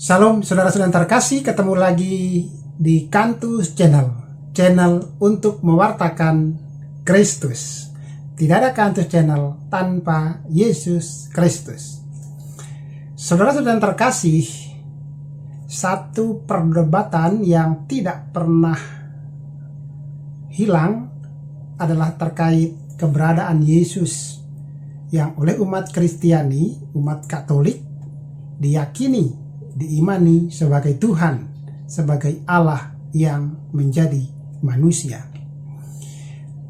Salam saudara-saudara terkasih, ketemu lagi di Cantus Channel untuk mewartakan Kristus. Tidak ada Cantus Channel tanpa Yesus Kristus. Saudara-saudara terkasih, satu perdebatan yang tidak pernah hilang adalah terkait keberadaan Yesus yang oleh umat Kristiani, umat Katolik diyakini, diimani sebagai Tuhan, sebagai Allah yang menjadi manusia.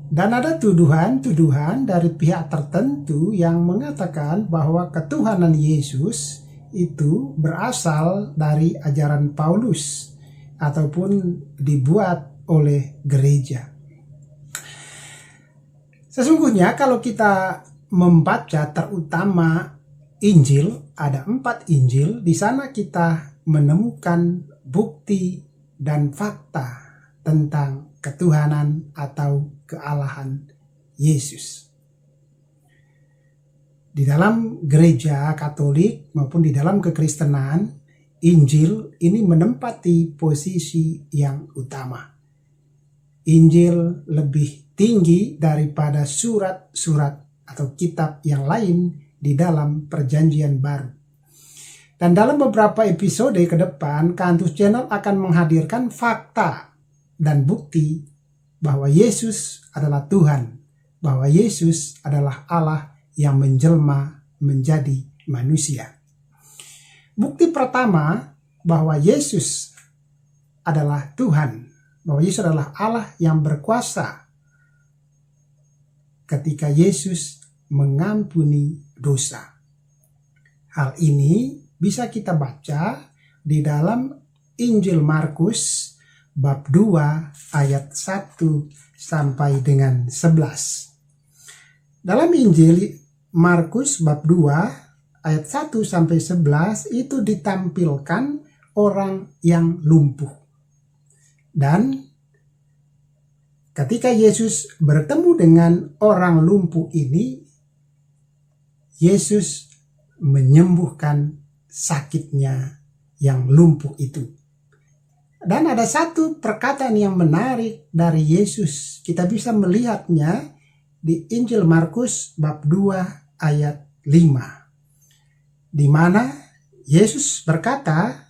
Dan ada tuduhan-tuduhan dari pihak tertentu yang mengatakan bahwa ketuhanan Yesus itu berasal dari ajaran Paulus ataupun dibuat oleh gereja. Sesungguhnya kalau kita membaca terutama Injil, ada 4 Injil, di sana kita menemukan bukti dan fakta tentang ketuhanan atau kealahan Yesus. Di dalam gereja Katolik maupun di dalam kekristenan, Injil ini menempati posisi yang utama. Injil lebih tinggi daripada surat-surat atau kitab yang lain di dalam perjanjian baru. Dan dalam beberapa episode ke depan, Cantus Channel akan menghadirkan fakta dan bukti bahwa Yesus adalah Tuhan, bahwa Yesus adalah Allah yang menjelma menjadi manusia. Bukti pertama bahwa Yesus adalah Tuhan, bahwa Yesus adalah Allah yang berkuasa ketika Yesus mengampuni dosa. Hal ini bisa kita baca di dalam Injil Markus bab 2 ayat 1 sampai dengan 11. Dalam Injil Markus bab 2 ayat 1 sampai 11 itu ditampilkan orang yang lumpuh. Dan ketika Yesus bertemu dengan orang lumpuh ini, Yesus menyembuhkan sakitnya yang lumpuh itu. Dan ada satu perkataan yang menarik dari Yesus. Kita bisa melihatnya di Injil Markus bab 2 ayat 5. Di mana Yesus berkata,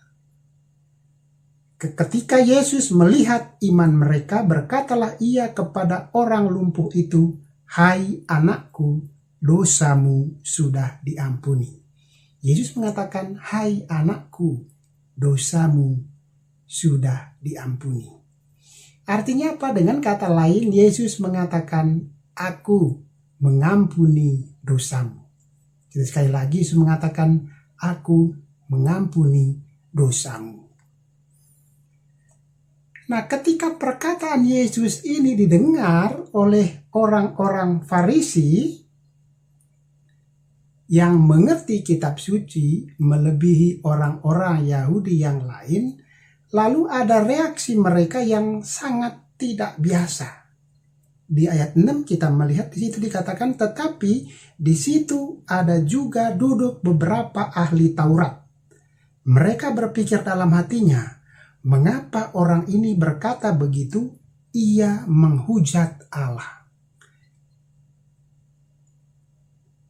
ketika Yesus melihat iman mereka, berkatalah ia kepada orang lumpuh itu, "Hai anakku, dosamu sudah diampuni." Yesus mengatakan, "Hai anakku, dosamu sudah diampuni." Artinya apa? Dengan kata lain, Yesus mengatakan, "Aku mengampuni dosamu." Jadi sekali lagi Yesus mengatakan, "Aku mengampuni dosamu." Nah, ketika perkataan Yesus ini didengar oleh orang-orang Farisi yang mengerti kitab suci melebihi orang-orang Yahudi yang lain, lalu ada reaksi mereka yang sangat tidak biasa. Di ayat 6 kita melihat di situ dikatakan, tetapi di situ ada juga duduk beberapa ahli Taurat. Mereka berpikir dalam hatinya, mengapa orang ini berkata begitu? Ia menghujat Allah.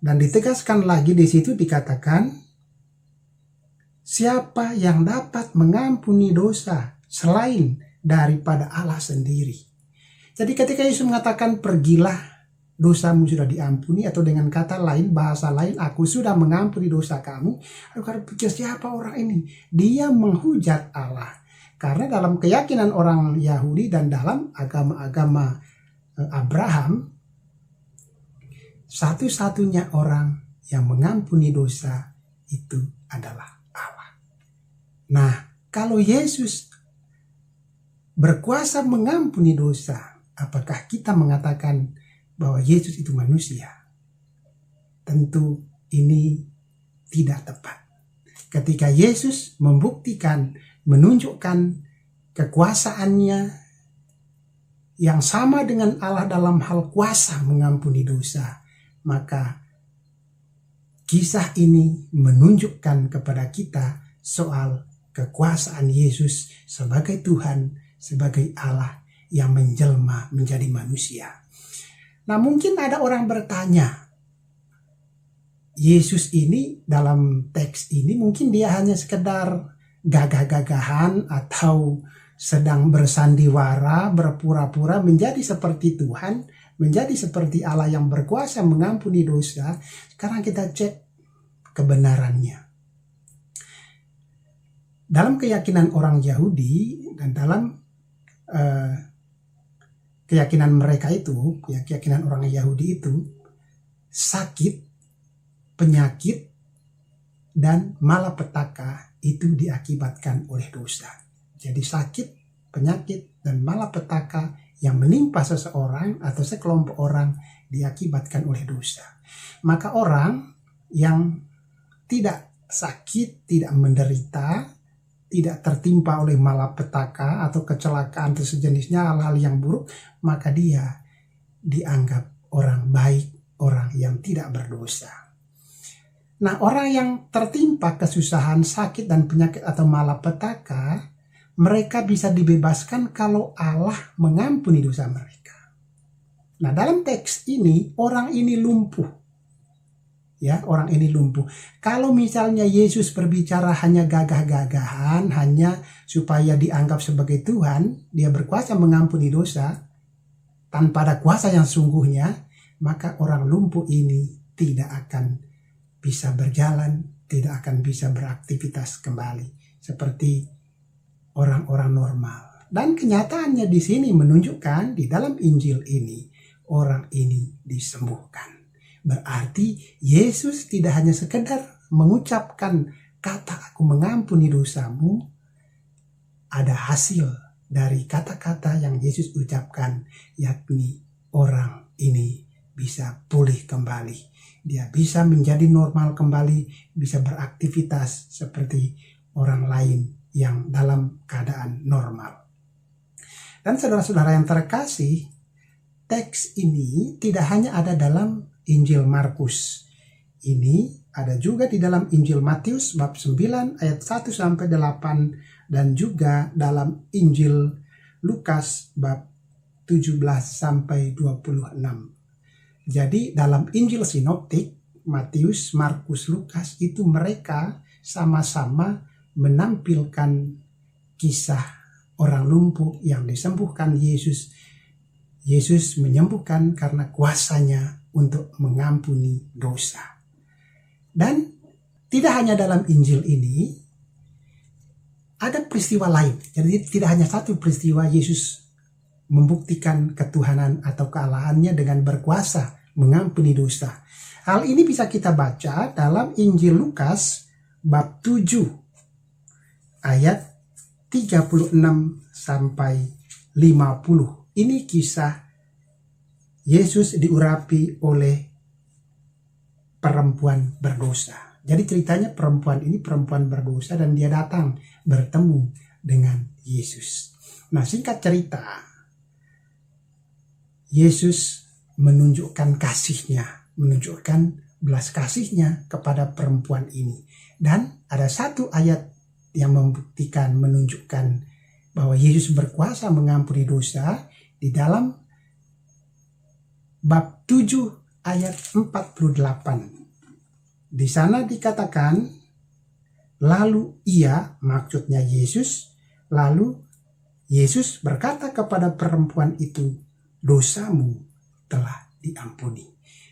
Dan ditegaskan lagi di situ dikatakan, siapa yang dapat mengampuni dosa selain daripada Allah sendiri? Jadi ketika Yesus mengatakan, pergilah, dosamu sudah diampuni, atau dengan kata lain, bahasa lain, aku sudah mengampuni dosa kamu. Lalu karena pikir, siapa orang ini? Dia menghujat Allah. Karena dalam keyakinan orang Yahudi dan dalam agama-agama Abraham, satu-satunya orang yang mengampuni dosa itu adalah Allah. Nah, kalau Yesus berkuasa mengampuni dosa, apakah kita mengatakan bahwa Yesus itu manusia? Tentu ini tidak tepat. Ketika Yesus membuktikan, menunjukkan kekuasaannya yang sama dengan Allah dalam hal kuasa mengampuni dosa, maka kisah ini menunjukkan kepada kita soal kekuasaan Yesus sebagai Tuhan, sebagai Allah yang menjelma menjadi manusia. Nah, mungkin ada orang bertanya, Yesus ini dalam teks ini mungkin dia hanya sekedar gagah-gagahan atau sedang bersandiwara, berpura-pura menjadi seperti Tuhan, menjadi seperti Allah yang berkuasa mengampuni dosa. Sekarang kita cek kebenarannya. Dalam keyakinan orang Yahudi dan dalam keyakinan mereka itu, ya, keyakinan orang Yahudi itu, sakit, penyakit, dan malapetaka itu diakibatkan oleh dosa. Jadi sakit, penyakit, dan malapetaka yang menimpa seseorang atau sekelompok orang diakibatkan oleh dosa. Maka orang yang tidak sakit, tidak menderita, tidak tertimpa oleh malapetaka atau kecelakaan atau sejenisnya, hal-hal yang buruk, maka dia dianggap orang baik, orang yang tidak berdosa. Nah, orang yang tertimpa kesusahan, sakit, dan penyakit atau malapetaka, mereka bisa dibebaskan kalau Allah mengampuni dosa mereka. Nah, dalam teks ini, orang ini lumpuh. Ya, orang ini lumpuh. Kalau misalnya Yesus berbicara hanya gagah-gagahan, hanya supaya dianggap sebagai Tuhan, dia berkuasa mengampuni dosa, tanpa ada kuasa yang sungguhnya, maka orang lumpuh ini tidak akan bisa berjalan, tidak akan bisa beraktivitas kembali seperti orang-orang normal. Dan kenyataannya di sini menunjukkan di dalam Injil ini orang ini disembuhkan. Berarti Yesus tidak hanya sekedar mengucapkan kata aku mengampuni dosamu, ada hasil dari kata-kata yang Yesus ucapkan, yakni orang ini bisa pulih kembali. Dia bisa menjadi normal kembali, bisa beraktivitas seperti orang lain yang dalam keadaan normal. Dan saudara-saudara yang terkasih, teks ini tidak hanya ada dalam Injil Markus. Ini ada juga di dalam Injil Matius bab 9 ayat 1 sampai 8 dan juga dalam Injil Lukas bab 17 sampai 26. Jadi dalam Injil sinoptik, Matius, Markus, Lukas itu mereka sama-sama menampilkan kisah orang lumpuh yang disembuhkan Yesus. Yesus menyembuhkan karena kuasanya untuk mengampuni dosa. Dan tidak hanya dalam Injil ini, ada peristiwa lain. Jadi tidak hanya satu peristiwa Yesus membuktikan ketuhanan atau kealahannya dengan berkuasa mengampuni dosa. Hal ini bisa kita baca dalam Injil Lukas bab 7 ayat 36 sampai 50. Ini kisah Yesus diurapi oleh perempuan berdosa. Jadi ceritanya perempuan ini perempuan berdosa dan dia datang bertemu dengan Yesus. Nah, singkat cerita, Yesus menunjukkan kasihnya, menunjukkan belas kasihnya kepada perempuan ini. Dan ada satu ayat yang membuktikan, menunjukkan bahwa Yesus berkuasa mengampuni dosa di dalam bab 7 ayat 48. Di sana dikatakan, lalu ia, maksudnya Yesus, lalu Yesus berkata kepada perempuan itu, dosamu telah diampuni.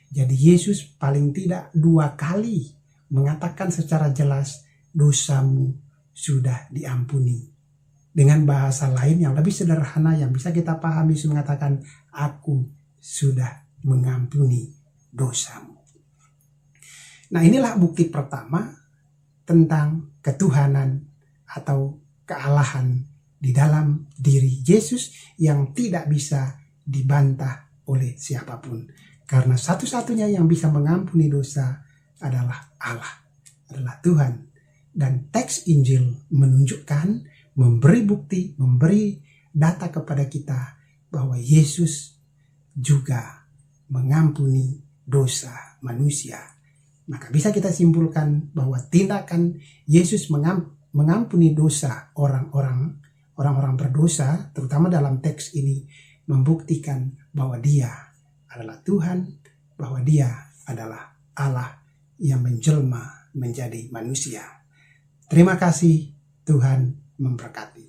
Jadi Yesus paling tidak 2 kali mengatakan secara jelas dosamu sudah diampuni. Dengan bahasa lain yang lebih sederhana yang bisa kita pahami, Yesus mengatakan aku sudah mengampuni dosamu. Nah, inilah bukti pertama tentang ketuhanan atau kealahan di dalam diri Yesus yang tidak bisa dibantah oleh siapapun. Karena satu-satunya yang bisa mengampuni dosa adalah Allah, adalah Tuhan. Dan teks Injil menunjukkan, memberi bukti, memberi data kepada kita bahwa Yesus juga mengampuni dosa manusia. Maka bisa kita simpulkan bahwa tindakan Yesus mengampuni dosa orang-orang berdosa, terutama dalam teks ini, membuktikan bahwa Dia adalah Tuhan, bahwa Dia adalah Allah yang menjelma menjadi manusia. Terima kasih, Tuhan memberkati.